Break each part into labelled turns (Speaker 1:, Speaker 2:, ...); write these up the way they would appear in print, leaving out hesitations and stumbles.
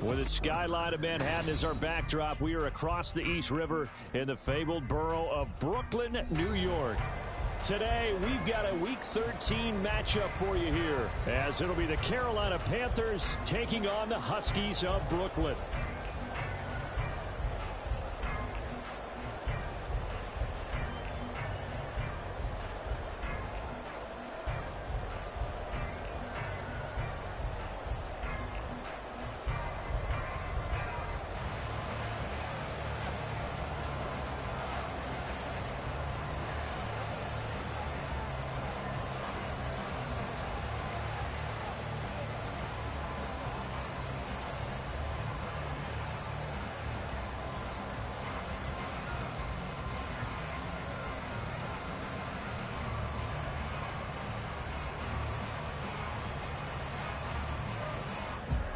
Speaker 1: With the skyline of Manhattan as our backdrop, we are across the East River in the fabled borough of Brooklyn, New York. Today, we've got a Week 13 matchup for you here, as it'll be the Carolina Panthers taking on the Huskies of Brooklyn.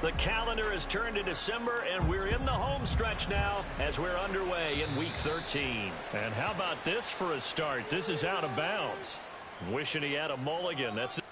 Speaker 1: The calendar has turned to December, and we're in the home stretch now as we're underway in Week 13. And how about this for a start? This is out of bounds. Wishing he had a mulligan. That's it.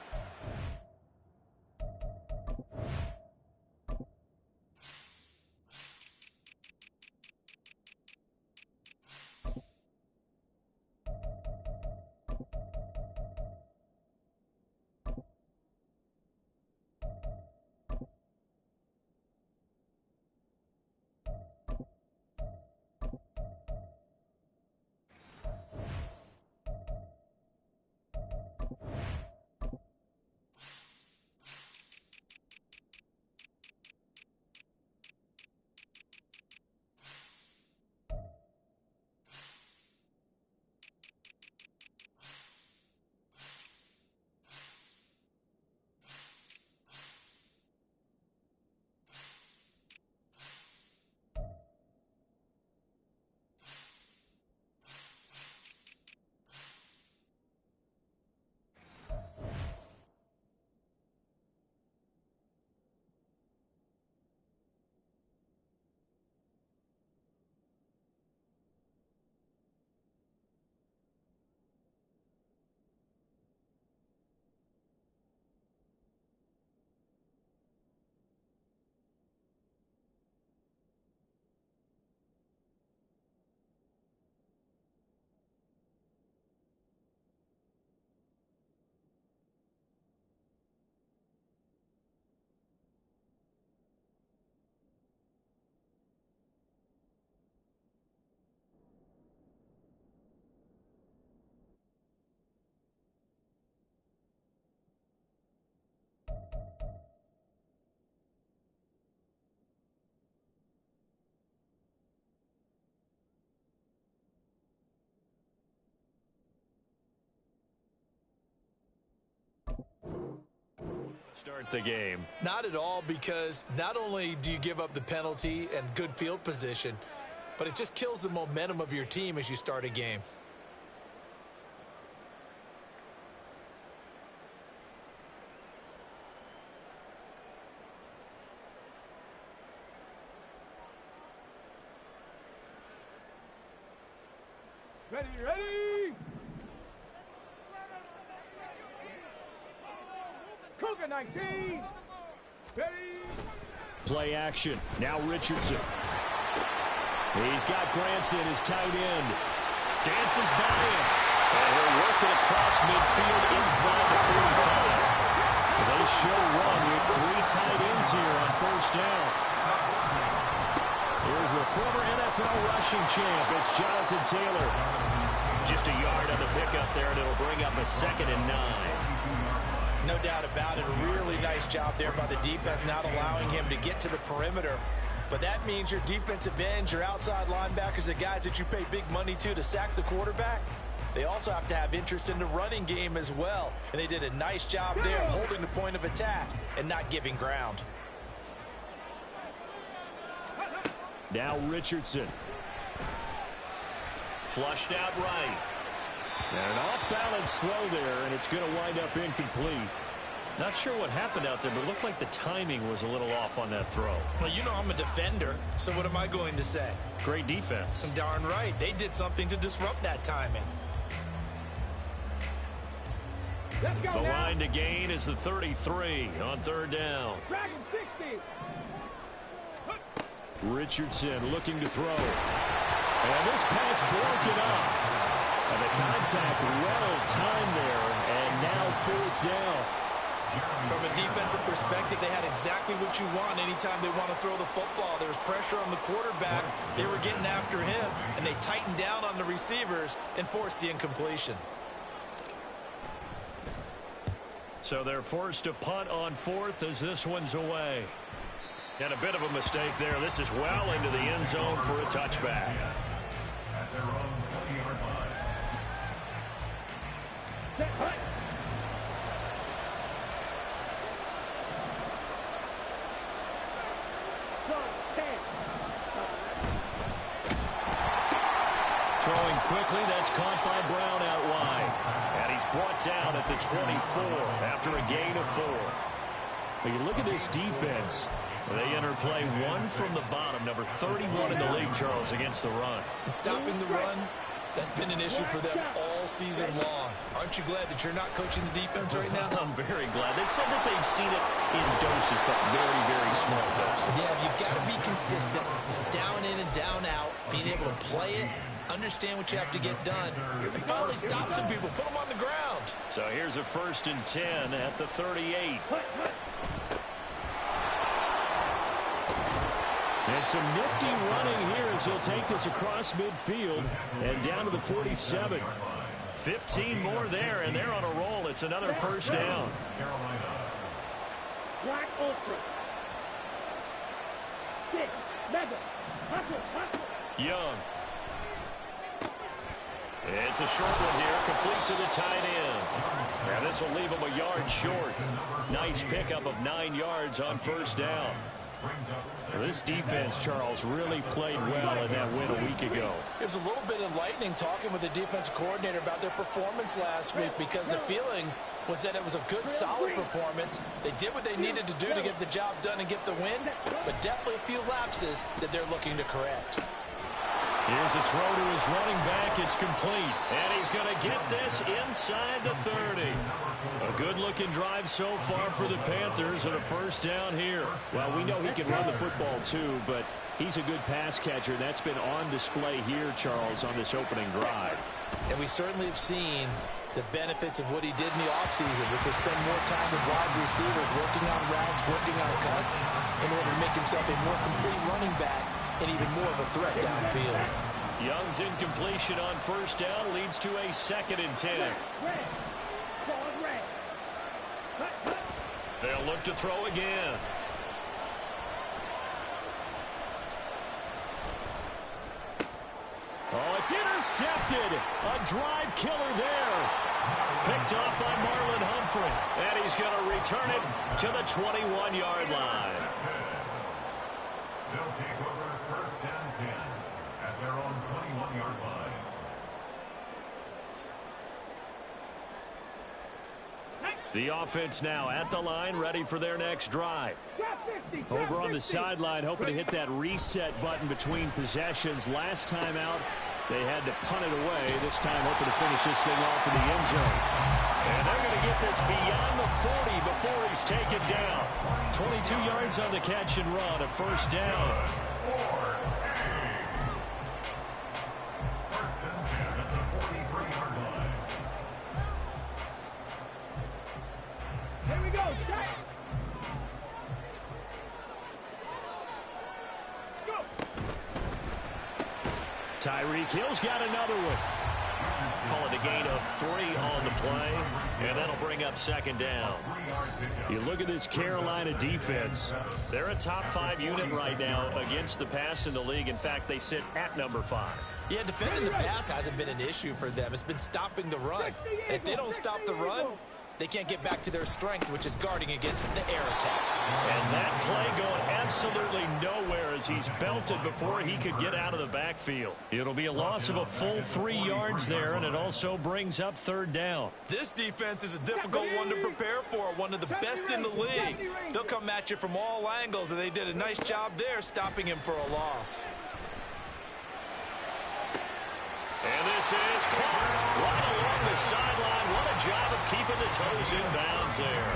Speaker 1: Start the game.
Speaker 2: Not at all, because not only do you give up the penalty and good field position, but it just kills the momentum of your team as you start a game.
Speaker 3: Ready. Cougar 19. Ready.
Speaker 1: Play action. Now Richardson. He's got Granson, his tight end. Dances by him. And he'll work it across midfield inside the 45. They show run with 3 tight ends here on first down. Here's the former NFL rushing champ. It's Jonathan Taylor. Just a yard on the pickup there, and it'll bring up a 2nd and 9.
Speaker 2: No doubt about it. A really nice job there by the defense, not allowing him to get to the perimeter. But that means your defensive ends, your outside linebackers, the guys that you pay big money to sack the quarterback, they also have to have interest in the running game as well. And they did a nice job there holding the point of attack and not giving ground.
Speaker 1: Now Richardson. Flushed out right. And an off-balance throw there, and it's going to wind up incomplete. Not sure what happened out there, but it looked like the timing was a little off on that throw.
Speaker 2: Well, you know I'm a defender, so what am I going to say?
Speaker 1: Great defense.
Speaker 2: Darn right. They did something to disrupt that timing.
Speaker 3: Let's go
Speaker 1: the
Speaker 3: now.
Speaker 1: line to gain is the 33 on 3rd down.
Speaker 3: Dragon 60.
Speaker 1: Richardson looking to throw. And this pass broken up. And the contact well timed there. And now 4th down.
Speaker 2: From a defensive perspective, they had exactly what you want anytime they want to throw the football. There was pressure on the quarterback. They were getting after him, and they tightened down on the receivers and forced the incompletion.
Speaker 1: So they're forced to punt on 4th as this one's away. And a bit of a mistake there. This is well into the end zone for a touchback.
Speaker 4: At their own 20-yard line.
Speaker 1: Throwing quickly, that's caught by Brown out wide. And he's brought down at the 24 after a gain of 4. But you look at this defense. They enter play 1 from the bottom, number 31 in the league, Charles, against the run.
Speaker 2: And stopping the run, that's been an issue for them all season long. Aren't you glad that you're not coaching the defense right now?
Speaker 1: I'm very glad. They said that they've seen it in doses, but very, very small doses.
Speaker 2: Yeah, you've got to be consistent. It's down in and down out, being able to play it, understand what you have to get done, and finally stop some people, put them on the ground.
Speaker 1: So here's a 1st and 10 at the 38. And some nifty running here as he'll take this across midfield and down to the 47. 15 more there, and they're on a roll. It's another 1st down.
Speaker 3: Black Ultra. 6, 7, hustle.
Speaker 1: Young. It's a short one here, complete to the tight end. And this will leave him a yard short. Nice pickup of 9 yards on 1st down. This defense, Charles, really played well in that win a week ago.
Speaker 2: It was a little bit enlightening talking with the defensive coordinator about their performance last week, because the feeling was that it was a good, solid performance. They did what they needed to do to get the job done and get the win, but definitely a few lapses that they're looking to correct.
Speaker 1: Here's a throw to his running back. It's complete. And he's going to get this inside the 30. A good-looking drive so far for the Panthers and a 1st down here. Well, we know he can run the football too, but he's a good pass catcher. That's been on display here, Charles, on this opening drive.
Speaker 2: And we certainly have seen the benefits of what he did in the offseason, which was spend more time with wide receivers, working on routes, working on cuts, in order to make himself a more complete running back and even more of a threat downfield.
Speaker 1: Young's incompletion on 1st down leads to a 2nd and 10. They'll look to throw again. Oh, it's intercepted. A drive killer there. Picked off by Marlon Humphrey. And he's going to return it to the 21-yard line.
Speaker 4: They'll take over 1st and 10 at their own 21-yard line.
Speaker 1: The offense now at the line, ready for their next drive. Over on the sideline, hoping to hit that reset button between possessions. Last time out, they had to punt it away. This time, hoping to finish this thing off in the end zone. And they're going to get this beyond the 40 before he's taken down. 22 yards on the catch and run, a 1st down.
Speaker 4: 1st and 10 at the 43-yard line.
Speaker 3: Here we go. Start. Let's go.
Speaker 1: Tyreek Hill's got another one. Call it a gain of 3 on the play, and that'll bring up 2nd down. You look at this Carolina defense. They're a top 5 unit right now against the pass in the league. In fact, they sit at number 5.
Speaker 2: Yeah, defending the pass hasn't been an issue for them. It's been stopping the run. And if they don't stop the run, they can't get back to their strength, which is guarding against the air attack.
Speaker 1: And that play going absolutely nowhere as he's belted before he could get out of the backfield. It'll be a loss of a full 3 yards there, and it also brings up 3rd down.
Speaker 2: This defense is a difficult one to prepare for, one of the best in the league. They'll come at you from all angles, and they did a nice job there stopping him for a loss.
Speaker 1: And this is caught right along the sideline. What a job of keeping the toes in bounds there.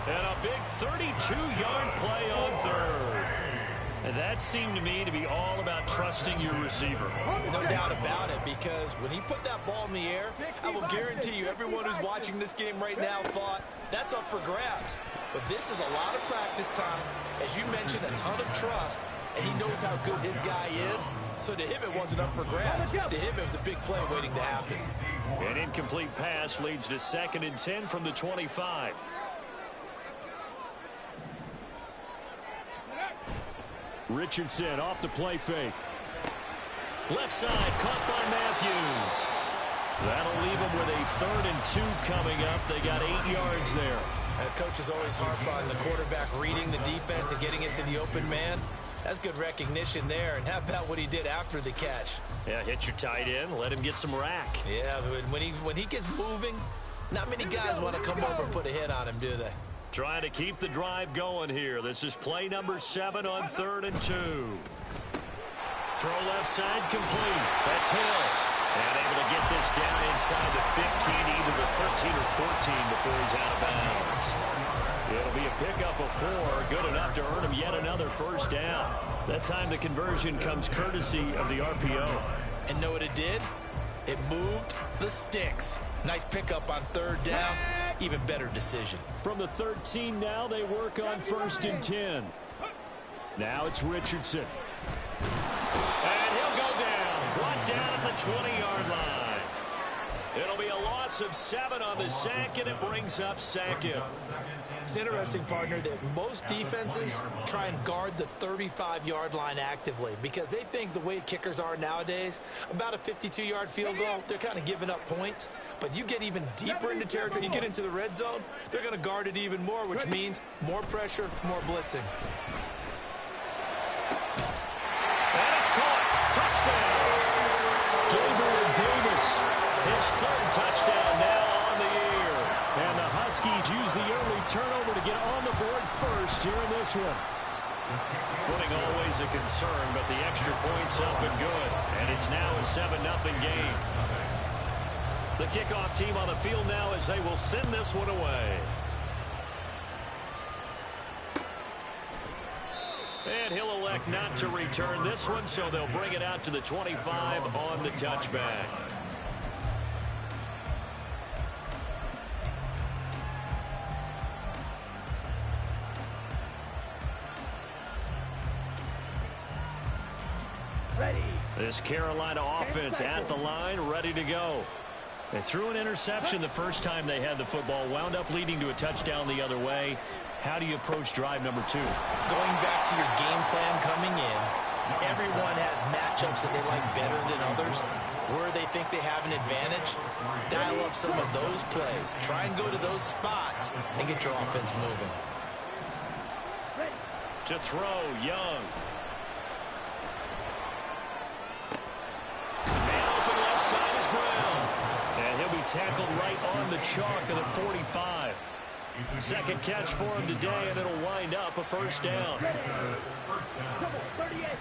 Speaker 1: And a big 32-yard play on 3rd. And that seemed to me to be all about trusting your receiver.
Speaker 2: No doubt about it, because when he put that ball in the air, I will guarantee you everyone who's watching this game right now thought that's up for grabs. But this is a lot of practice time. As you mentioned, a ton of trust, and he knows how good his guy is. So to him, it wasn't up for grabs. To him, it was a big play waiting to happen.
Speaker 1: An incomplete pass leads to 2nd and 10 from the 25. Richardson off the play fake. Left side, caught by Matthews. That'll leave them with a 3rd and 2 coming up. They got 8 yards there.
Speaker 2: Coaches always harp on the quarterback reading the defense and getting it to the open man. That's good recognition there. And how about what he did after the catch?
Speaker 1: Yeah, hit your tight end, let him get some rack.
Speaker 2: Yeah, when he gets moving, not many guys want to come over and put a hit on him, do they?
Speaker 1: Trying to keep the drive going here. This is play number 7 on 3rd and 2. Throw left side complete. That's Hill. And able to get this down inside the 15, either the 13 or 14 before he's out of bounds. It'll be a pickup of 4, good enough to earn him yet another 1st down. That time the conversion comes courtesy of the RPO.
Speaker 2: And know what it did? It moved the sticks. Nice pickup on 3rd down. Even better decision.
Speaker 1: From the 13 now, they work on 1st and 10. Now it's Richardson. And he'll go down. Brought down at the 20-yard line. It'll be a loss of 7 on the sack, and it brings up 2nd.
Speaker 2: It's interesting, partner, that most defenses try and guard the 35-yard line actively because they think the way kickers are nowadays, about a 52-yard field goal, they're kind of giving up points. But you get even deeper into territory, you get into the red zone, they're going to guard it even more, which means more pressure, more blitzing.
Speaker 1: And it's caught. Touchdown. Gabriel Davis, his 3rd touchdown now on the year. And the Huskies use the early turnover to get on the board first here in this one. Footing always a concern, but the extra point's up and good. And it's now a 7-0 game. The kickoff team on the field now as they will send this one away. And he'll elect not to return this one, so they'll bring it out to the 25 on the touchback.
Speaker 3: Ready.
Speaker 1: This Carolina offense at the line, ready to go. They threw an interception the first time they had the football, wound up leading to a touchdown the other way. How do you approach drive number 2?
Speaker 2: Going back to your game plan coming in, everyone has matchups that they like better than others. Where they think they have an advantage, dial up some of those plays. Try and go to those spots and get your offense moving.
Speaker 1: To throw, Young. Man open left side is Brown. And he'll be tackled right on the chalk of the 45. 2nd catch for him today, and it'll wind up a 1st down.
Speaker 3: Come on, 38.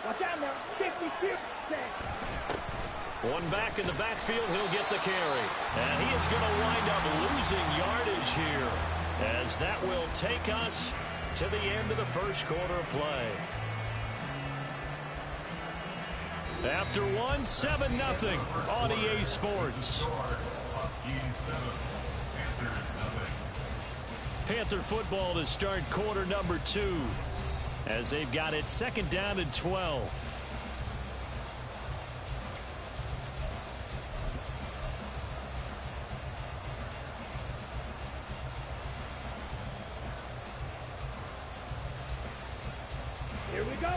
Speaker 3: Watch out now. 52.
Speaker 1: One back in the backfield, he'll get the carry. And he is going to wind up losing yardage here, as that will take us to the end of the 1st quarter of play. After 7-0 on EA Sports. Panther football to start quarter number 2 as they've got it 2nd down and 12.
Speaker 3: Here we go.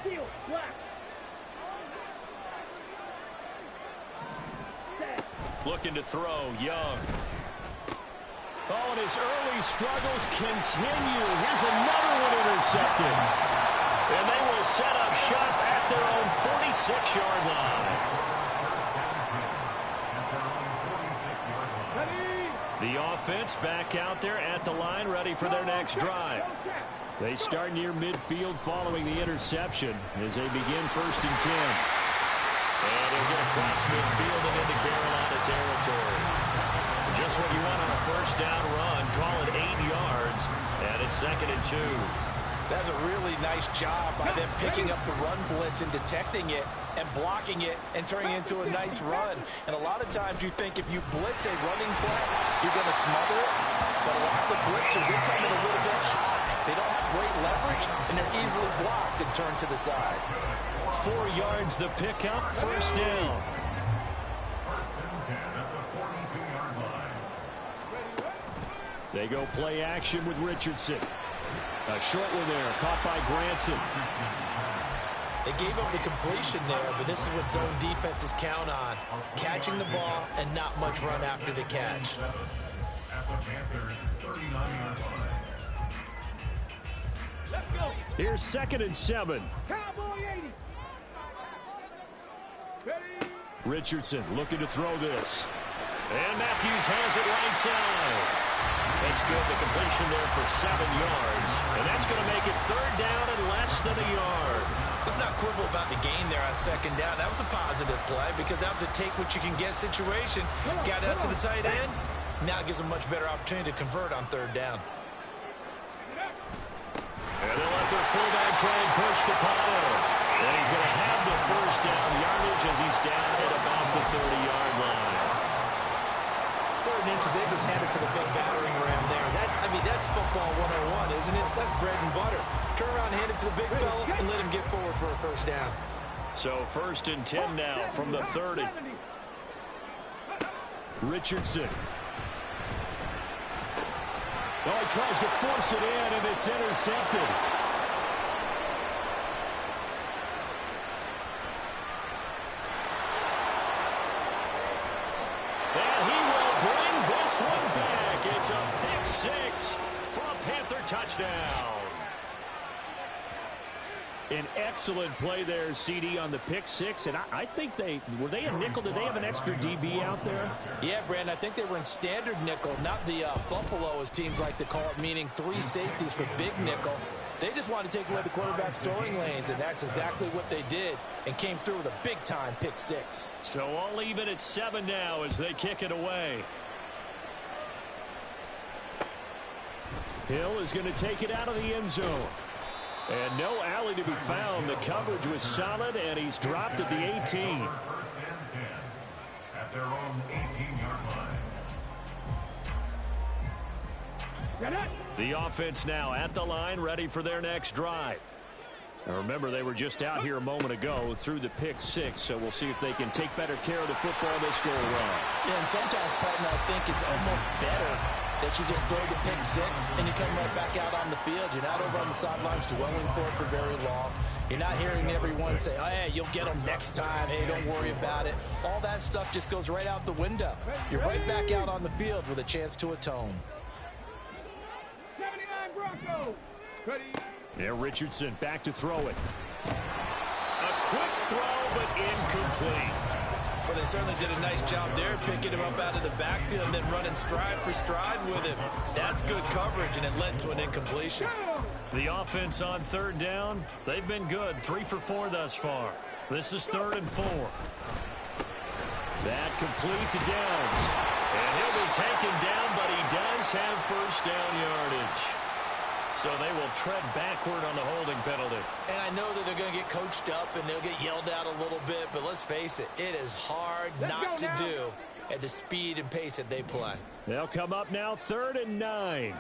Speaker 3: Field, black. Set.
Speaker 1: Looking to throw, Young. Oh, and his early struggles continue. Here's another one intercepted. And they will set up shop at their own 46-yard line. The offense back out there at the line, ready for their next drive. They start near midfield following the interception as they begin 1st and 10. And they'll get across midfield and into Carolina territory. Just just what you want on a first down run. Call it 8 yards, and it's 2nd and 2.
Speaker 2: That's a really nice job by them picking up the run blitz and detecting it and blocking it and turning it into a nice run. And a lot of times you think if you blitz a running play, you're going to smother it. But a lot of the blitzers, they come in a little bit high. They don't have great leverage, and they're easily blocked and turned to the side.
Speaker 1: 4 yards the pickup, first down.
Speaker 4: First and 10 at the 42-yard line.
Speaker 1: They go play action with Richardson. A short one there, caught by Granson.
Speaker 2: They gave up the completion there, but this is what zone defenses count on. Catching the ball and not much run after the catch.
Speaker 4: At the Panthers' 39-yard line.
Speaker 3: Let's go.
Speaker 1: Here's 2nd and 7.
Speaker 3: Cowboy 80. Ready.
Speaker 1: Richardson looking to throw this. And Matthews has it right side. That's good. The completion there for 7 yards. And that's going to make it 3rd down and less than a yard.
Speaker 2: Let's not quibble about the gain there on 2nd down. That was a positive play because that was a take-what-you-can-get situation. Got out to the tight end. Now it gives them much better opportunity to convert on 3rd down.
Speaker 1: And they'll let their fullback try and push the pile. And he's going to have the first down yardage as he's down at about the 30-yard line.
Speaker 2: 3rd and inches, they just hand it to the big battering ram there. That's football 101, isn't it? That's bread and butter. Turn around and hand it to the big fella and let him get forward for a first down.
Speaker 1: So 1st and 10 now from the 30. Richardson. Oh, he tries to force it in, and it's intercepted. And he will bring this one back. It's a pick 6 for a Panther touchdown. An excellent play there, CD, on the pick 6. And I think were they a nickel? Did they have an extra DB out there?
Speaker 2: Yeah, Brandon, I think they were in standard nickel, not the Buffalo, as teams like to call it, meaning 3 safeties for big nickel. They just wanted to take away the quarterback's throwing lanes, and that's exactly what they did and came through with a big-time pick 6.
Speaker 1: So all even at 7 now as they kick it away. Hill is going to take it out of the end zone. And no alley to be found. The coverage was solid, and he's dropped at the 18.
Speaker 4: First and 10 at their own 18-yard line.
Speaker 1: The offense now at the line, ready for their next drive. Now remember, they were just out here a moment ago through the pick 6, so we'll see if they can take better care of the football this go around.
Speaker 2: Yeah, and sometimes, partner, I think it's almost better that you just throw the pick 6 and you come right back out on the field. You're not over on the sidelines dwelling for it for very long. You're not hearing everyone say, oh, hey, you'll get them next time. Hey, don't worry about it. All that stuff just goes right out the window. You're right back out on the field with a chance to atone.
Speaker 3: 79 Broncos. Ready.
Speaker 1: Yeah, Richardson back to throw it. A quick throw, but incomplete.
Speaker 2: Well, they certainly did a nice job there, picking him up out of the backfield and then running stride for stride with him. That's good coverage, and it led to an incompletion.
Speaker 1: The offense on 3rd down, they've been good. 3 for 4 thus far. This is 3rd and 4. That complete to Downs. And he'll be taken down, but he does have first down yardage. So they will tread backward on the holding penalty.
Speaker 2: And I know that they're going to get coached up and they'll get yelled at a little bit, but let's face it, it is hard not to do at the speed and pace that they play.
Speaker 1: They'll come up now 3rd and 9.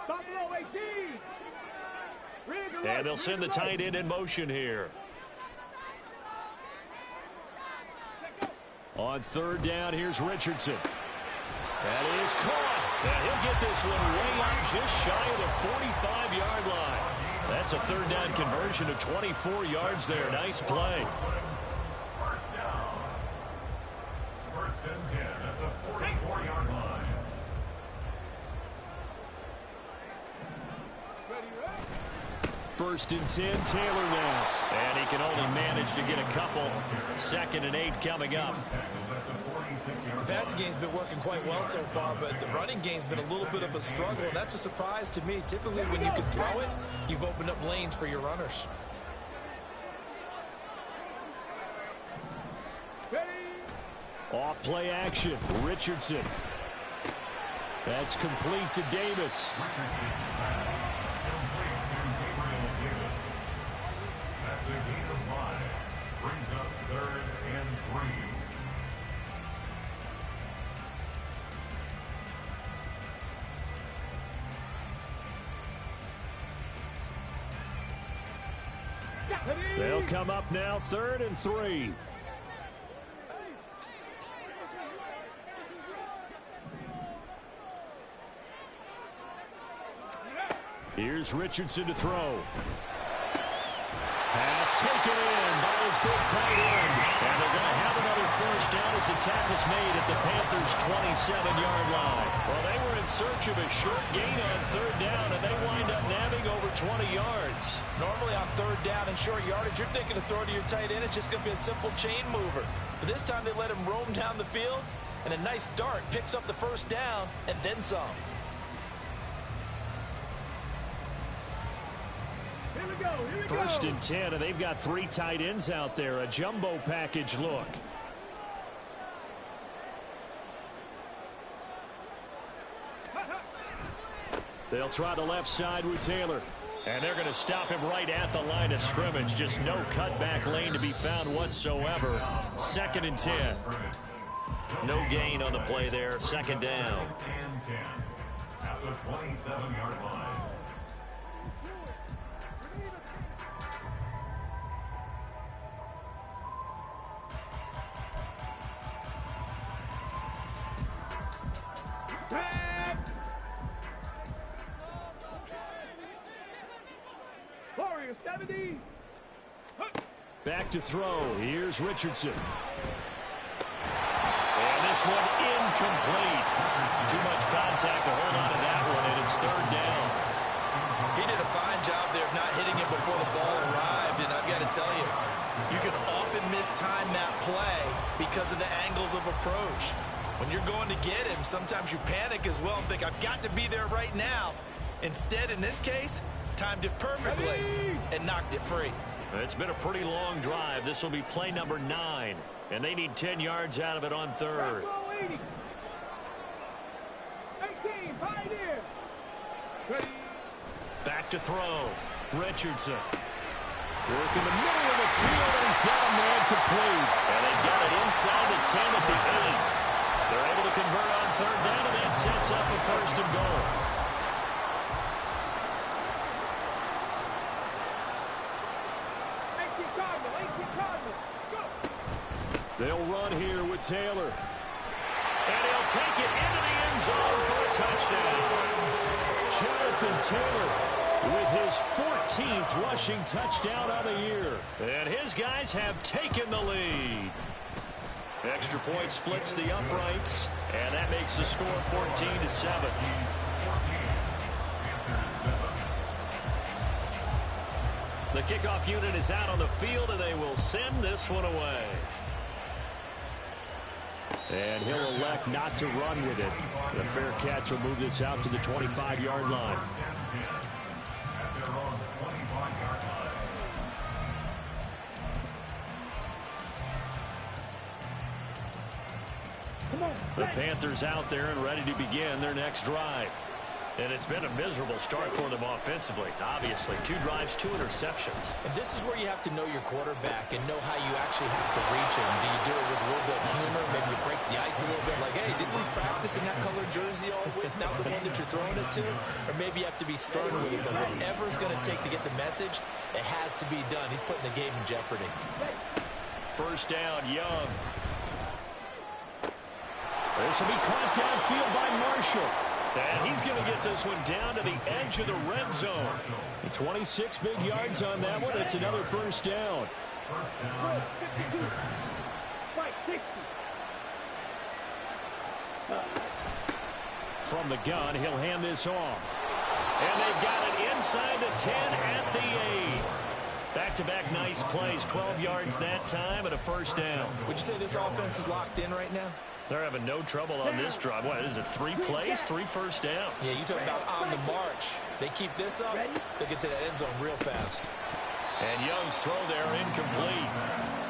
Speaker 3: Buffalo 18.
Speaker 1: And they'll send the tight end in motion here. On 3rd down, here's Richardson. That is caught. And he'll get this one way out just shy of the 45-yard line. That's a 3rd down conversion of 24 yards there. Nice play.
Speaker 4: First down. First and 10 at the 44-yard line.
Speaker 1: First and 10, Taylor now. And he can only manage to get a couple. 2nd and 8 coming up.
Speaker 2: The passing game's been working quite well so far, but the running game's been a little bit of a struggle, and that's a surprise to me. Typically, when you can throw it, you've opened up lanes for your runners.
Speaker 3: Ready.
Speaker 1: Off play action. Richardson. That's complete to Davis.
Speaker 4: Richardson pass complete to Gabriel Davis. That's a gain of 5. Brings up 3rd and 3.
Speaker 1: They'll come up now, 3rd and 3. Here's Richardson to throw. Pass taken in by his big tight end. And they're going to have another first down as the tackle's made at the Panthers' 27-yard line. Well, they were in search of a short gain on 3rd down, and they wind up nabbing over 20 yards.
Speaker 2: Normally on 3rd down and short yardage, you're thinking of throwing to your tight end. It's just going to be a simple chain mover. But this time they let him roam down the field, and a nice dart picks up the first down and then some.
Speaker 3: Here we go. Here we go.
Speaker 1: 1st and 10, and they've got 3 tight ends out there. A jumbo package look. They'll try the left side with Taylor. And they're going to stop him right at the line of scrimmage. Just no cutback lane to be found whatsoever. 2nd and 10. No gain on the play there. 2nd down.
Speaker 4: 2nd and 10 at the 27-yard line.
Speaker 3: Warrior 70.
Speaker 1: Back to throw. Here's Richardson. And this one incomplete. Too much contact to hold on to that one, and it's 3rd down.
Speaker 2: He did a fine job there of not hitting it before the ball arrived, and I've got to tell you, you can often mistime that play because of the angles of approach. When you're going to get him, sometimes you panic as well and think, I've got to be there right now. Instead, in this case, timed it perfectly and knocked it free.
Speaker 1: It's been a pretty long drive. This will be play number 9, and they need 10 yards out of it on 3rd.
Speaker 3: 18. Pioneer. Ready.
Speaker 1: Back to throw. Richardson. Work in the middle of the field, and he's got a man complete. And they've got it inside the 10 at the 8. They're able to convert on 3rd down, and that sets up a 1st and goal. They'll run here with Taylor. And he'll take it into the end zone for a touchdown. Jonathan Taylor with his 14th rushing touchdown of the year. And his guys have taken the lead. Extra point splits the uprights, and that makes the score 14-7. The kickoff unit is out on the field, and they will send this one away. And he'll elect not to run with it. The fair catch will move this out to the 25-yard line. The Panthers out there and ready to begin their next drive. And it's been a miserable start for them offensively. Obviously, 2 drives, 2 interceptions.
Speaker 2: And this is where you have to know your quarterback and know how you actually have to reach him. Do you do it with a little bit of humor? Maybe you break the ice a little bit like, hey, didn't we practice in that colored jersey all week? Now the one that you're throwing it to? Or maybe you have to be stern with it. But whatever it's going to take to get the message, it has to be done. He's putting the game in jeopardy.
Speaker 1: 1st down, Young. This will be caught downfield by Marshall. And he's going to get this one down to the edge of the red zone. 26 big yards on that one. It's another 1st down. From the gun, he'll hand this off. And they've got it inside the 10 at the 8. Back-to-back nice plays. 12 yards that time and a 1st down.
Speaker 2: Would you say this offense is locked in right now?
Speaker 1: They're having no trouble on this drive. What is it, 3 plays, 3 1st downs?
Speaker 2: Yeah, you talk about on the march. They keep this up, they'll get to that end zone real fast.
Speaker 1: And Young's throw there incomplete.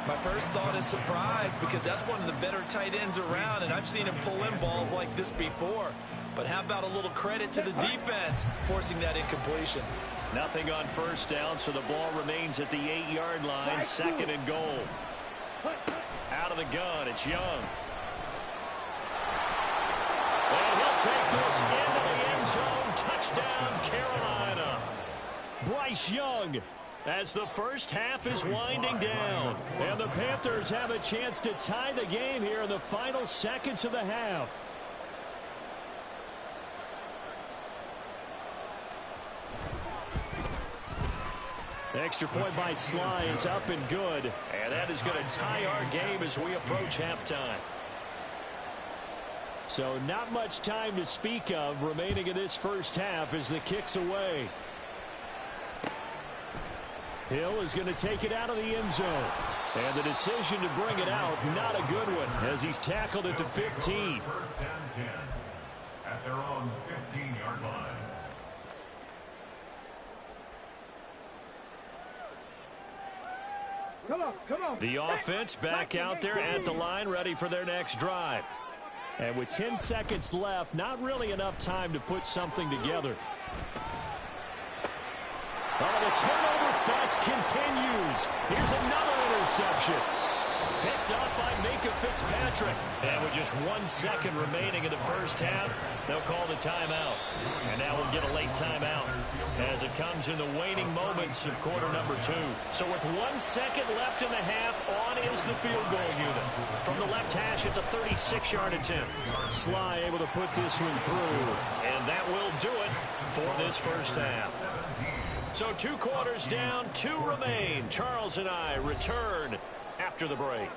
Speaker 2: My first thought is surprise because that's one of the better tight ends around, and I've seen him pull in balls like this before. But how about a little credit to the defense forcing that incompletion?
Speaker 1: Nothing on first down, so the ball remains at the 8-yard line, 2nd and goal. Out of the gun, it's Young. And he'll take this into the end zone. Touchdown, Carolina. Bryce Young, as the first half is winding down. And the Panthers have a chance to tie the game here in the final seconds of the half. Extra point by Sly is up and good. And that is going to tie our game as we approach halftime. So not much time to speak of remaining in this first half as the kick's away. Hill is going to take it out of the end zone. And the decision to bring it out, not a good one, as he's tackled at the 15.
Speaker 4: First and 10 at their own 15-yard line.
Speaker 3: Come on.
Speaker 1: The offense back out there at the line, ready for their next drive. And with 10 seconds left, not really enough time to put something together. Oh, the turnover fest continues. Here's another interception. Picked up by Minka Fitzpatrick. And with just 1 second remaining in the first half, they'll call the timeout. And now we'll get a late timeout as it comes in the waning moments of quarter number 2. So with 1 second left in the half, on is the field goal unit. From the left hash, it's a 36-yard attempt. Sly able to put this one through. And that will do it for this first half. So 2 quarters down, 2 remain. Charles and I return after the break.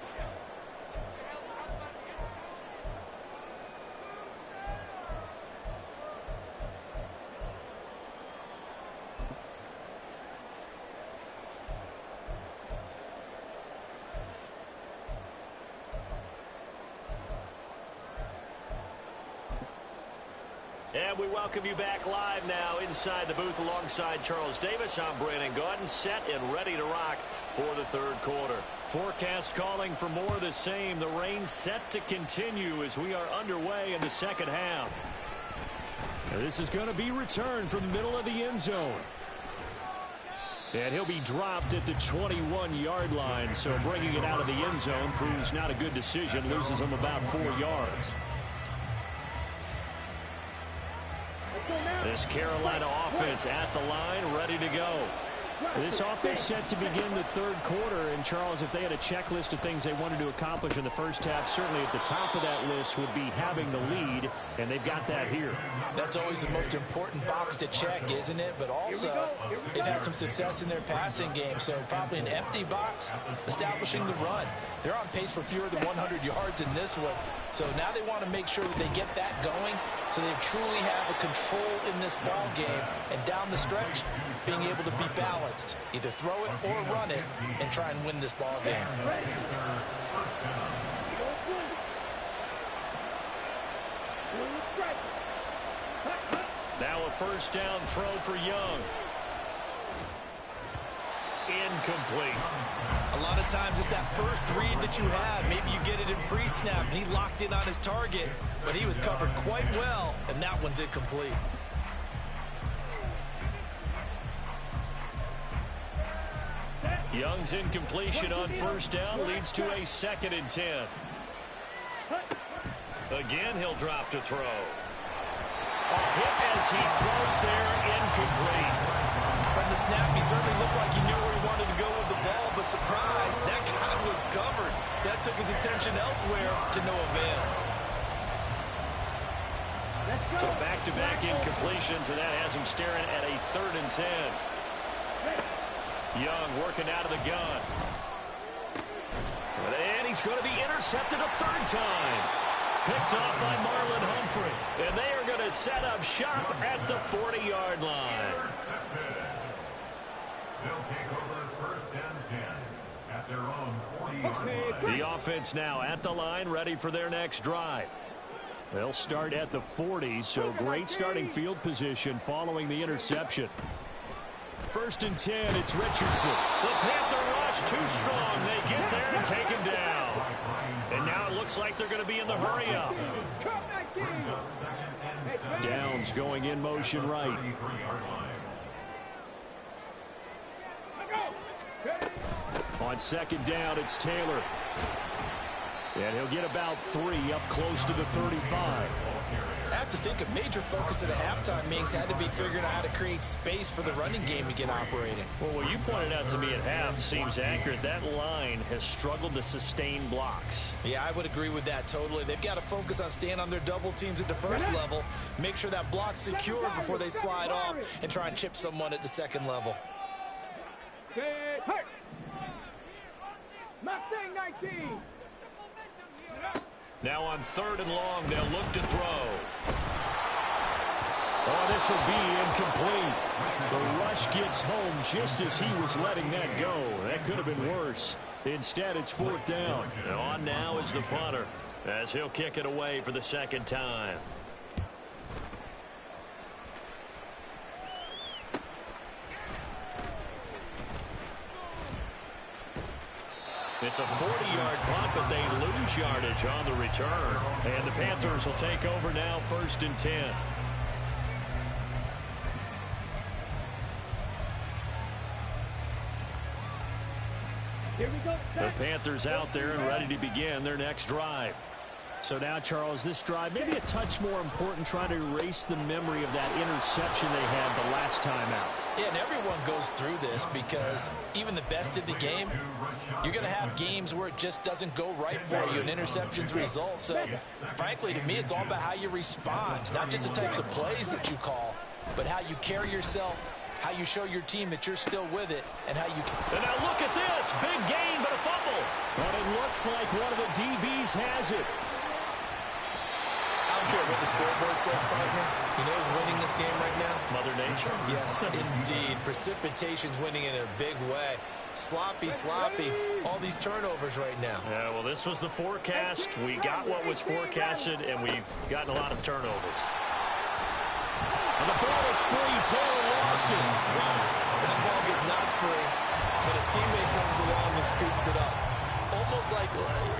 Speaker 1: And we welcome you back live now inside the booth alongside Charles Davis. I'm Brandon Gaudin, set and ready to rock for the third quarter. Forecast calling for more of the same. The rain set to continue as we are underway in the second half. And this is going to be returned from the middle of the end zone. And he'll be dropped at the 21-yard line. So bringing it out of the end zone proves not a good decision. Loses him about 4 yards. This Carolina offense at the line, ready to go. This offense set to begin the third quarter. And, Charles, if they had a checklist of things they wanted to accomplish in the first half, certainly at the top of that list would be having the lead, and they've got that here.
Speaker 2: That's always the most important box to check, isn't it? But also, they've had some success in their passing game, so probably an empty box, establishing the run. They're on pace for fewer than 100 yards in this one. So now they want to make sure that they get that going so they truly have a control in this ball game. And down the stretch, being able to be balanced. Either throw it or run it and try and win this ball game.
Speaker 1: Now a first down throw for Young. Incomplete.
Speaker 2: A lot of times it's that first read that you have. Maybe you get it in pre-snap, and he locked in on his target, but he was covered quite well, and that one's incomplete.
Speaker 1: Young's incompletion on first down leads to a 2nd and 10. Again, he'll drop to throw. A hit as he throws there, incomplete.
Speaker 2: From the snap, he certainly looked like he knew where he wanted to go with the ball, but surprise, that guy was covered. So that took his attention elsewhere to no avail.
Speaker 1: So back-to-back incompletions, and that has him staring at a 3rd and 10. Young working out of the gun. And he's going to be intercepted a 3rd time. Picked off by Marlon Humphrey. And they are going to set up shop at the 40-yard line.
Speaker 4: They'll take over 1st and 10 at their own 40-yard line.
Speaker 1: The offense now at the line, ready for their next drive. They'll start at the 40, so great starting field position following the interception. 1st and 10, it's Richardson. The Panther rush too strong. They get there and take him down. And now it looks like they're going to be in the hurry-up. Downs going in motion right. On second down, it's Taylor. And he'll get about 3 up close to the 35.
Speaker 2: I have to think a major focus of the halftime meetings had to be figuring out how to create space for the running game to get operating.
Speaker 1: Well, what you pointed out to me at half seems accurate. That line has struggled to sustain blocks.
Speaker 2: Yeah, I would agree with that totally. They've got to focus on staying on their double teams at the first level, make sure that block's secured before they slide off, and try and chip someone at the second level.
Speaker 3: Mustang 19.
Speaker 1: Now on 3rd and long, they'll look to throw. Oh, this will be incomplete. The rush gets home just as he was letting that go. That could have been worse. Instead, it's 4th down. And on now is the punter, as he'll kick it away for the second time. It's a 40-yard punt, but they lose yardage on the return. And the Panthers will take over now, 1st and 10.
Speaker 3: Here we go.
Speaker 1: The Panthers out there and ready to begin their next drive. So now, Charles, this drive maybe a touch more important, trying to erase the memory of that interception they had the last time out.
Speaker 2: Yeah, and everyone goes through this because even the best in the game, you're going to have games where it just doesn't go right for you, and interceptions result. So, frankly, to me, it's all about how you respond, not just the types of plays that you call, but how you carry yourself, how you show your team that you're still with it, and how you...
Speaker 1: And now look at this. Big gain, but a fumble. But it looks like one of the DBs has it.
Speaker 2: I don't care what the scoreboard says, partner. You know who's winning this game right now?
Speaker 1: Mother Nature?
Speaker 2: Yes, indeed. Precipitation's winning in a big way. Sloppy, all these turnovers right now.
Speaker 1: Yeah, well, this was the forecast. We got what was forecasted, and we've gotten a lot of turnovers. And the ball is free. Taylor lost it.
Speaker 2: That ball is not free, but a teammate comes along and scoops it up.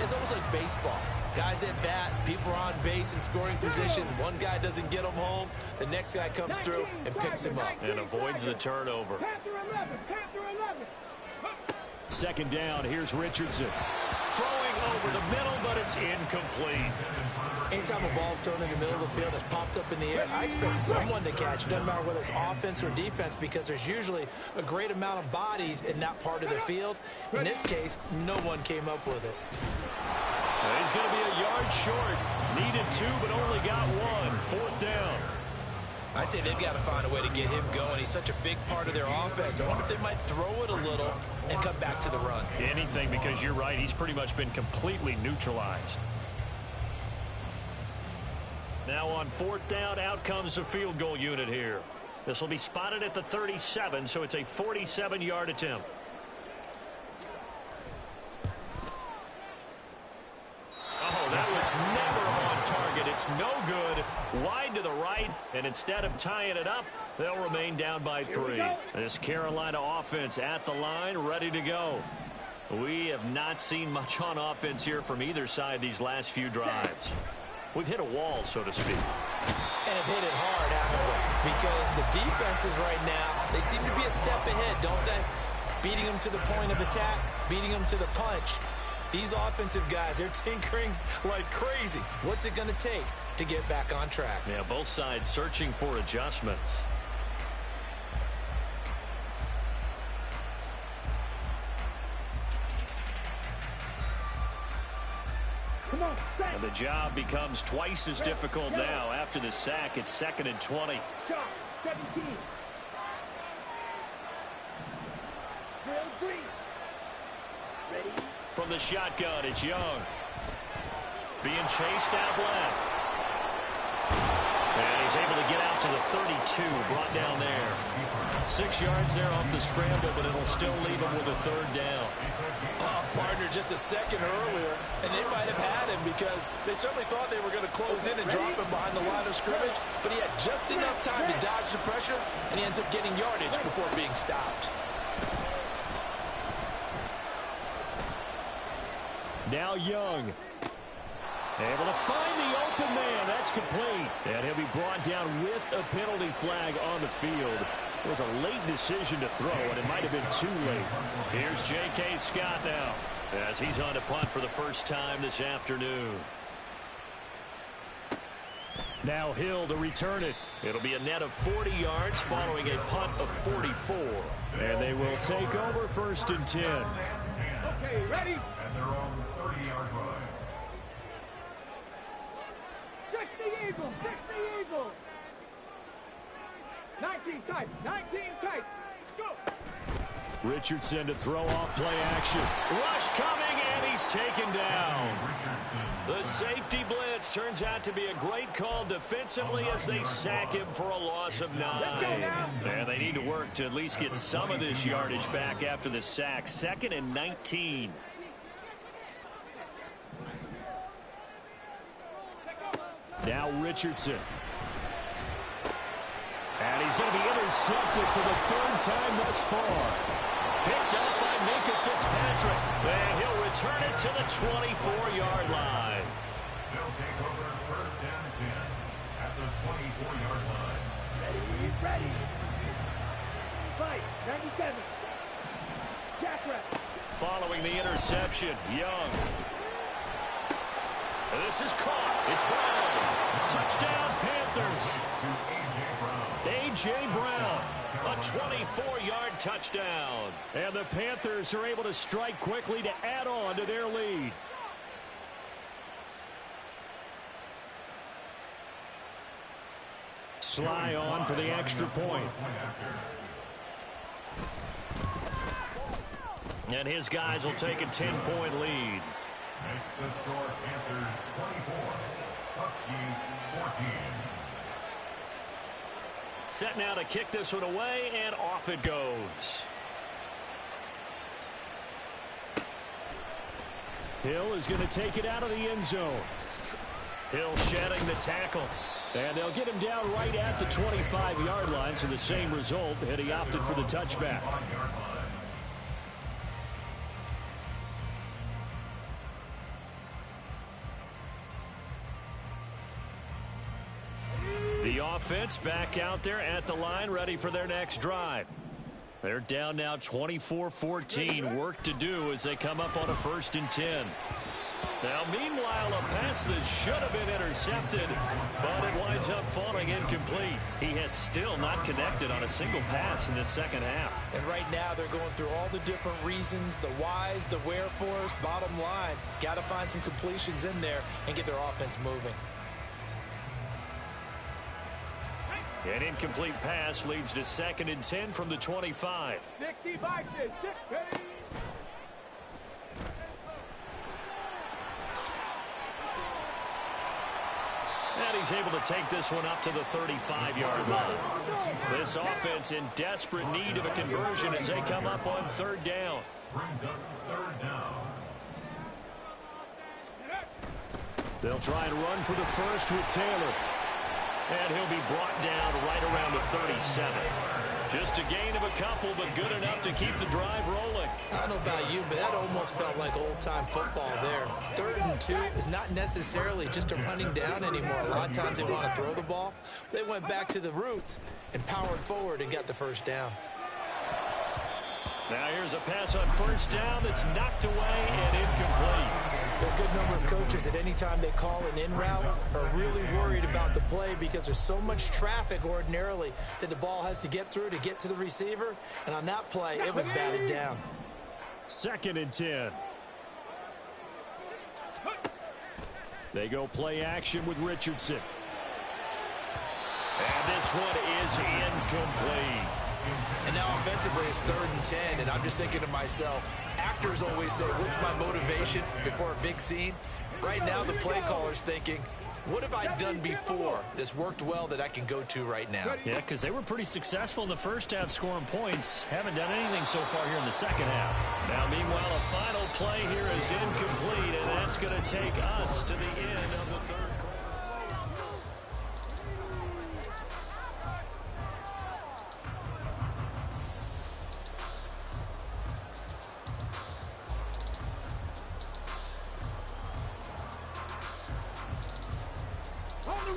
Speaker 2: It's almost like baseball. Guys at bat, people are on base in scoring position. One guy doesn't get him home. The next guy comes through and picks him up.
Speaker 1: And avoids the turnover.
Speaker 3: Panther 11. Panther 11.
Speaker 1: Second down, here's Richardson. Throwing over the middle, but it's incomplete.
Speaker 2: Anytime a ball's thrown in the middle of the field, it's popped up in the air, I expect someone to catch. Doesn't matter whether it's offense or defense, because there's usually a great amount of bodies in that part of the field. In this case, no one came up with it.
Speaker 1: He's going to be a yard short. Needed 2, but only got 1. 4th down.
Speaker 2: I'd say they've got to find a way to get him going. He's such a big part of their offense. I wonder if they might throw it a little and come back to the run.
Speaker 1: Anything, because you're right. He's pretty much been completely neutralized. Now on 4th down, out comes the field goal unit here. This will be spotted at the 37, so it's a 47-yard attempt. Oh, that was never on target. It's no good. Wide to the right, and instead of tying it up, they'll remain down by 3. This Carolina offense at the line, ready to go. We have not seen much on offense here from either side these last few drives. We've hit a wall, so to speak.
Speaker 2: And have hit it hard, haven't we? Because the defenses right now, they seem to be a step ahead, don't they? Beating them to the point of attack, beating them to the punch. These offensive guys, they're tinkering like crazy. What's it going to take to get back on track?
Speaker 1: Yeah, both sides searching for adjustments.
Speaker 3: Come on, set.
Speaker 1: And the job becomes twice as difficult now. After the sack, it's 2nd and 20.
Speaker 3: Shot, 17. Drill 3. Ready.
Speaker 1: From the shotgun, it's Young. Being chased out left. And he's able to get out to the 32, brought down there. 6 yards there off the scramble, but it'll still leave him with a 3rd down.
Speaker 2: Partner just a second earlier, and they might have had him because they certainly thought they were going to close in and drop him behind the line of scrimmage, but he had just enough time to dodge the pressure, and he ends up getting yardage before being stopped.
Speaker 1: Now Young. Able to find the open man. That's complete. And he'll be brought down with a penalty flag on the field. It was a late decision to throw, and it might have been too late. Here's J.K. Scott now, as he's on to punt for the first time this afternoon. Now Hill to return it. It'll be a net of 40 yards following a punt of 44. And they will take over 1st and 10.
Speaker 3: Okay, ready?
Speaker 4: At their own 30-yard line.
Speaker 3: 60 Eagles, 60 Eagles. 19 tight, 19 tight. Go.
Speaker 1: Richardson to throw off play action. Rush coming, and he's taken down. The safety blitz turns out to be a great call defensively as they sack him for a loss of 9. And they need to work to at least get some of this yardage back after the sack. 2nd and 19. Now Richardson. And he's going to be intercepted for the 3rd time thus far. Picked up by Minka Fitzpatrick. And he'll return it to the 24-yard line.
Speaker 4: They'll take over 1st and 10 at the 24-yard line.
Speaker 3: Ready. Fight, 97. Jackrabbit.
Speaker 1: Following the interception, Young. This is caught. It's Brown. Touchdown, Panthers. A.J. Brown, a 24-yard touchdown. And the Panthers are able to strike quickly to add on to their lead. Sly on for the extra point. And his guys will take a 10-point lead.
Speaker 4: Makes the score Panthers 24, Huskies 14.
Speaker 1: Set now to kick this one away, and off it goes. Hill is going to take it out of the end zone. Hill shedding the tackle. And they'll get him down right at the 25-yard line, so the same result, and he opted for the touchback. The offense back out there at the line, ready for their next drive. They're down now 24-14. Work to do as they come up on a 1st and 10. Now, meanwhile, a pass that should have been intercepted, but it winds up falling incomplete. He has still not connected on a single pass in this 2nd half.
Speaker 2: And right now, they're going through all the different reasons, the whys, the wherefores. Bottom line, got to find some completions in there and get their offense moving.
Speaker 1: An incomplete pass leads to 2nd and 10 from the 25.
Speaker 3: 60 boxes, 60.
Speaker 1: And he's able to take this one up to the 35-yard line. This offense in desperate need of a conversion as they come up on 3rd down.
Speaker 4: Brings up 3rd down.
Speaker 1: They'll try and run for the first with Taylor. And he'll be brought down right around the 37. Just a gain of a couple, but good enough to keep the drive rolling.
Speaker 2: I don't know about you, but that almost felt like old-time football there. 3rd and 2 is not necessarily just a running down anymore. A lot of times they want to throw the ball. They went back to the roots and powered forward and got the 1st down.
Speaker 1: Now here's a pass on 1st down that's knocked away and incomplete.
Speaker 2: There are a good number of coaches that any time they call an in route are really worried about the play because there's so much traffic ordinarily that the ball has to get through to get to the receiver. And on that play, it was batted down.
Speaker 1: 2nd and 10. They go play action with Richardson. And this one is incomplete.
Speaker 2: And now offensively it's 3rd and 10, and I'm just thinking to myself, actors always say, what's my motivation before a big scene? Right now the play caller's thinking, what have I done before that's worked well that I can go to right now?
Speaker 1: Yeah, because they were pretty successful in the 1st half scoring points. Haven't done anything so far here in the 2nd half. Now, meanwhile, a final play here is incomplete, and that's going to take us to the end of the 3rd.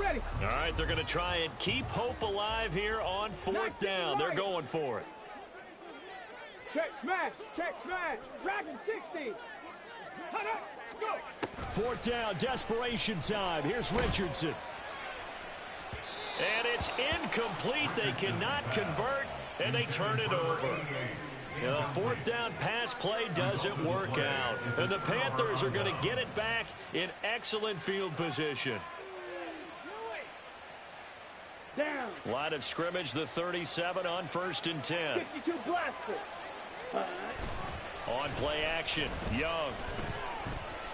Speaker 3: ready.
Speaker 1: All right, they're going to try and keep hope alive here on fourth down. They're going for it.
Speaker 3: Check smash. Check smash. Dragon 60. Cut up. Go.
Speaker 1: Fourth down, desperation time. Here's Richardson. And it's incomplete. They cannot convert, and they turn it over. The fourth down pass play doesn't work out. And the Panthers are going to get it back in excellent field position.
Speaker 3: Down.
Speaker 1: Line of scrimmage, the 37 on 1st and 10.
Speaker 3: 52 blaster.
Speaker 1: On play action, Young.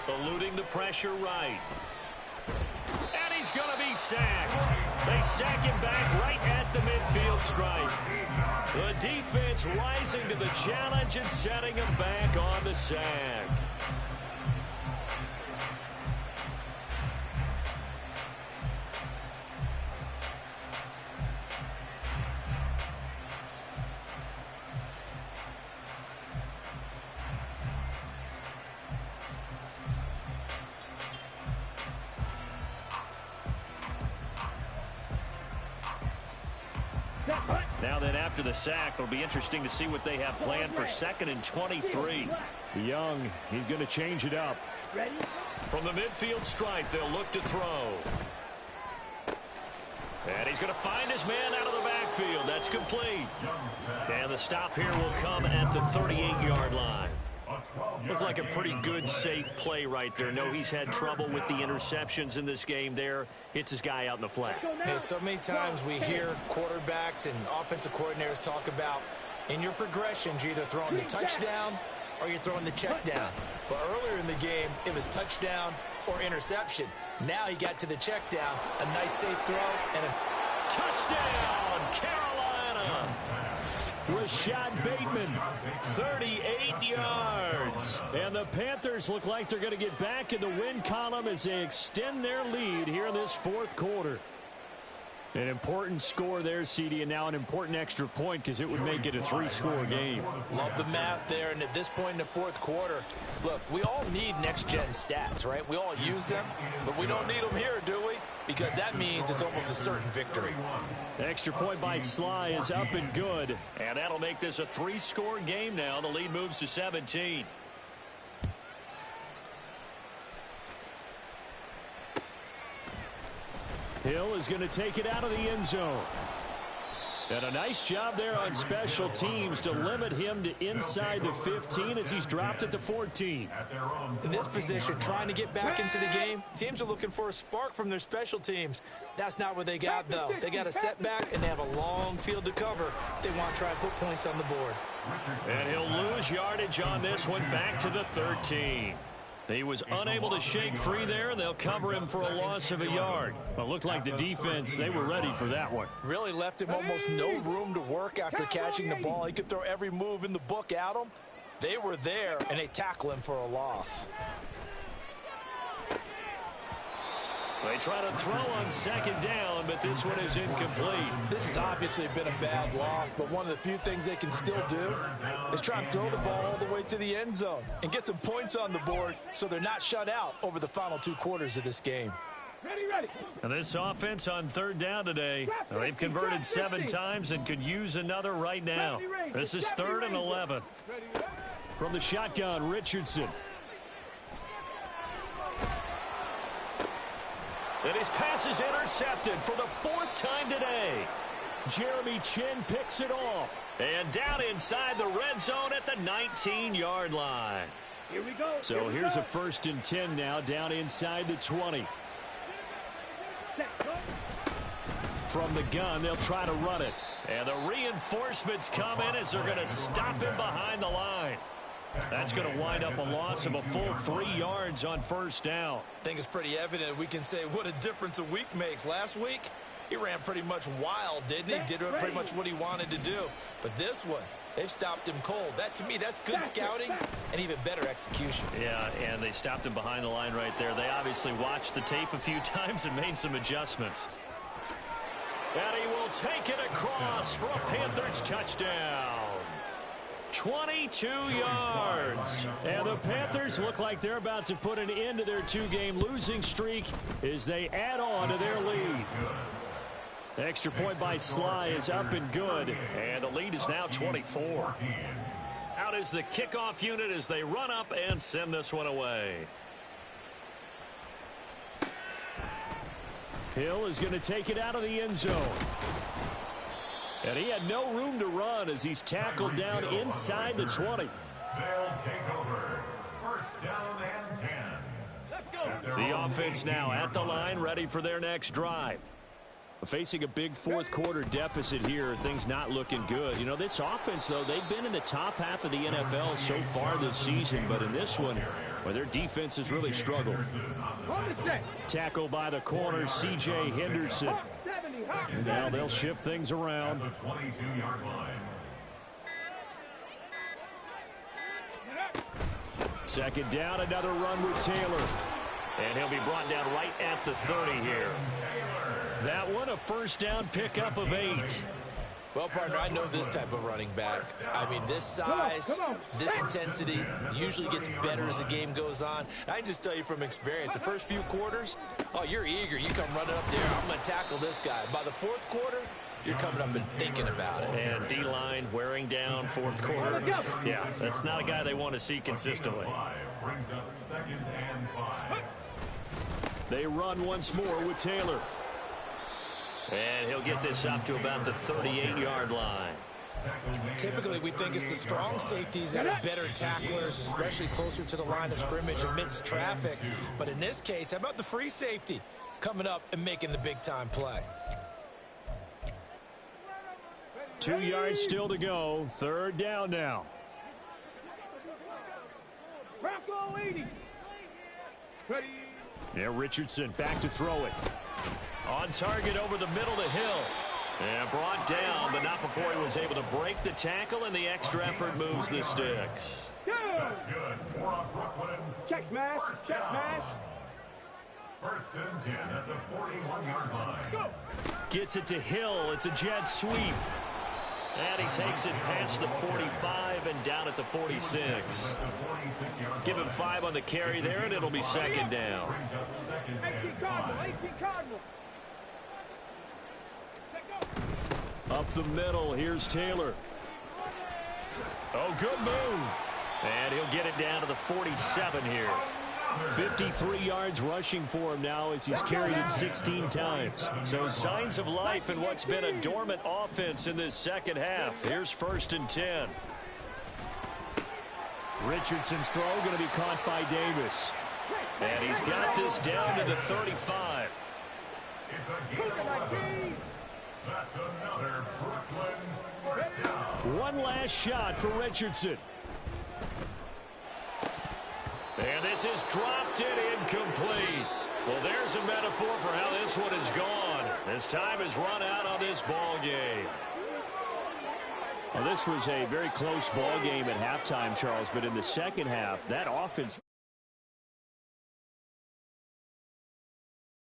Speaker 1: Eluding the pressure right. And he's going to be sacked. They sack him back right at the midfield stripe. The defense rising to the challenge and setting him back on the sack. Now then, after the sack, it'll be interesting to see what they have planned for 2nd and 23. Young, he's going to change it up.
Speaker 3: Ready?
Speaker 1: From the midfield stripe, they'll look to throw. And he's going to find his man out of the backfield. That's complete. And the stop here will come at the 38-yard line. Looked like a pretty good, safe play right there. No, he's had trouble with the interceptions in this game there. Hits his guy out in the flat.
Speaker 2: Hey, so many times we hear quarterbacks and offensive coordinators talk about in your progressions, you're either throwing the touchdown or you're throwing the check down. But earlier in the game, it was touchdown or interception. Now he got to the check down, a nice safe throw, and a
Speaker 1: touchdown, Carolina. Rashad Bateman, 38 yards. And the Panthers look like they're going to get back in the win column as they extend their lead here in this fourth quarter. An important score there, CD, and now an important extra point because it would make it a 3-score game.
Speaker 2: Love the math there, and at this point in the fourth quarter, look, we all need next-gen stats, right? We all use them, but we don't need them here, do we? Because that means it's almost a certain victory.
Speaker 1: The extra point by Sly is up and good, and that'll make this a 3-score game now. The lead moves to 17. Hill is going to take it out of the end zone. And a nice job there on special teams to limit him to inside the 15 as he's dropped at the 14.
Speaker 2: In this position, trying to get back into the game, teams are looking for a spark from their special teams. That's not what they got, though. They got a setback, and they have a long field to cover if they want to try and put points on the board.
Speaker 1: And he'll lose yardage on this one back to the 13. He was unable to shake free there, and they'll cover him for a loss of a yard. Well, it looked like the defense, they were ready for that one.
Speaker 2: Really left him almost no room to work after catching the ball. He could throw every move in the book at him. They were there, and they tackle him for a loss.
Speaker 1: They try to throw on 2nd down, but this one is incomplete.
Speaker 2: This has obviously been a bad loss, but one of the few things they can still do is try and throw the ball all the way to the end zone and get some points on the board so they're not shut out over the final 2 quarters of this game.
Speaker 3: Ready.
Speaker 1: And this offense on 3rd down today, they've converted 7 times and could use another right now. This is 3rd and 11. From the shotgun, Richardson. And his pass is intercepted for the 4th time today. Jeremy Chin picks it off. And down inside the red zone at the 19-yard line.
Speaker 3: Here we go.
Speaker 1: So here's a 1st and 10 now down inside the 20. From the gun, they'll try to run it. And the reinforcements come in as they're going to stop him behind the line. That's going to wind up a loss of a full 3 yards on 1st down.
Speaker 2: I think it's pretty evident. We can say what a difference a week makes. Last week, he ran pretty much wild, didn't he? Did pretty much what he wanted to do. But this one, they've stopped him cold. That, to me, that's good scouting and even better execution.
Speaker 1: Yeah, and they stopped him behind the line right there. They obviously watched the tape a few times and made some adjustments. And he will take it across for a Panthers touchdown. 22 yards. And the Panthers look like they're about to put an end to their two-game losing streak as they add on to their lead. The extra point by Sly is up and good, and the lead is now 24. Out is the kickoff unit as they run up and send this one away. Hill is going to take it out of the end zone. And he had no room to run as he's tackled down inside the 20.
Speaker 4: They'll take over. First down and 10.
Speaker 3: Let's go.
Speaker 1: The offense now at the line, ready for their next drive. Facing a big fourth quarter deficit here, things not looking good. You know, this offense, though, they've been in the top half of the NFL so far this season, but in this one, well, their defense has really struggled. Tackle by the corner, C.J. Henderson. Now they'll shift things around.
Speaker 4: At the 22-yard line.
Speaker 1: Second down, another run with Taylor. And he'll be brought down right at the 30 here. That one, a first down pickup of 8.
Speaker 2: Well, partner, I know this type of running back. I mean, this size, this intensity usually gets better as the game goes on. I can just tell you from experience, the first few quarters, oh, you're eager. You come running up there, I'm going to tackle this guy. By the fourth quarter, you're coming up and thinking about it.
Speaker 1: And D-line wearing down fourth quarter. Yeah, that's not a guy they want to see consistently.
Speaker 4: Brings up second and 5.
Speaker 1: They run once more with Taylor. And he'll get this up to about the 38-yard line.
Speaker 2: Typically, we think it's the strong safeties that are better tacklers, especially closer to the line of scrimmage amidst traffic. But in this case, how about the free safety coming up and making the big-time play?
Speaker 1: 2 yards still to go. Third down now.
Speaker 3: Bronco 80. Ready.
Speaker 1: Yeah, Richardson back to throw it. On target over the middle to Hill. And brought down, but not before he was able to break the tackle, and the extra effort moves the sticks.
Speaker 4: That's good for Brooklyn.
Speaker 3: Check smash. Check smash.
Speaker 4: First and 10 at the 41-yard line.
Speaker 3: Go.
Speaker 1: Gets it to Hill. It's a jet sweep. And he takes it past the 45 and down at the 46. Give him 5 on the carry there, and it'll be second down.
Speaker 3: 18 Cardinal. 18 Cardinal.
Speaker 1: Up the middle, here's Taylor. Oh, good move. And he'll get it down to the 47 here. 53 yards rushing for him now as he's carried it 16 times. So signs of life in what's been a dormant offense in this second half. Here's first and 10. Richardson's throw going to be caught by Davis. And he's got this down to the 35.
Speaker 4: It's a gain of 11. That's another Brooklyn first down.
Speaker 1: One last shot for Richardson. And this is dropped it incomplete. Well, there's a metaphor for how this one is gone. As time has run out on this ball game. Well, this was a very close ball game at halftime, Charles, but in the second half, that offense